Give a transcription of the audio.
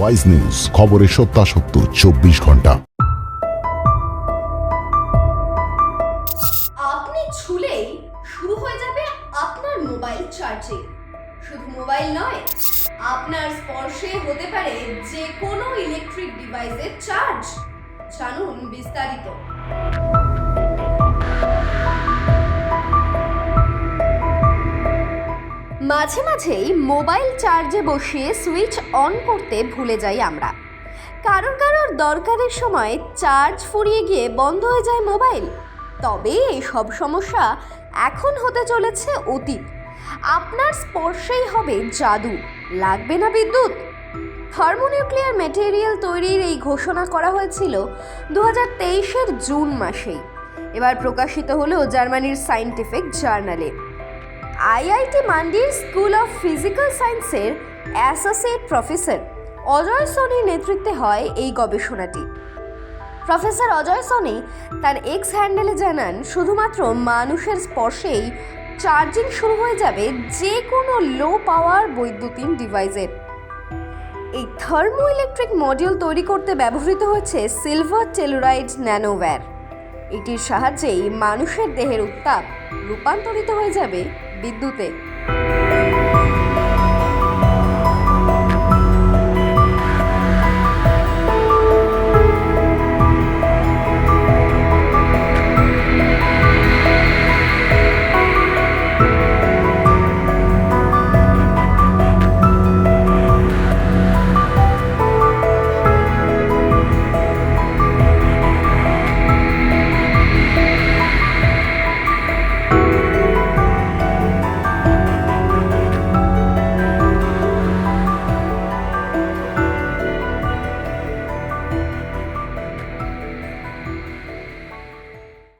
Wise news, খবরের সত্যাসত্য 24 ঘন্টা। আপনি ছুলেই শুরু হয়ে যাবে আপনার মোবাইল চার্জিং। শুধু মোবাইল নয়, আপনার স্পর্শে হতে পারে যে কোনো ইলেকট্রিক ডিভাইসের চার্জ। জানুন বিস্তারিত। মাঝে মাঝেই মোবাইল চার্জে বসিয়ে সুইচ অন করতে ভুলে যাই আমরা। কারোর দরকারের সময় চার্জ ফুরিয়ে গিয়ে বন্ধ হয়ে যায় মোবাইল। তবে এইসব সমস্যা এখন হতে চলেছে অতীত। আপনার স্পর্শেই হবে জাদু, লাগবে না বিদ্যুৎ। থার্মোনিউক্লিয়ার ম্যাটেরিয়াল তৈরির এই ঘোষণা করা হয়েছিল 2023-এর জুন মাসেই। এবার প্রকাশিত হলো জার্মানির সায়েন্টিফিক জার্নালে। আইআইটি মান্ডির স্কুল অফ ফিজিক্যাল সায়েন্সের অ্যাসোসিয়েট প্রফেসর অজয় সোনির নেতৃত্বে হয় এই গবেষণাটি। প্রফেসর অজয় সোনি তার এক্স হ্যান্ডেলে জানান, শুধুমাত্র মানুষের স্পর্শেই চার্জিং শুরু হয়ে যাবে যে কোনো লো পাওয়ার বৈদ্যুতিন ডিভাইসের। এই থার্মো ইলেকট্রিক মডিউল তৈরি করতে ব্যবহৃত হয়েছে সিলভার টেলুরাইড ন্যানোওয়্যার। এটির সাহায্যেই মানুষের দেহের উত্তাপ রূপান্তরিত হয়ে যাবে বিদ্যুতে।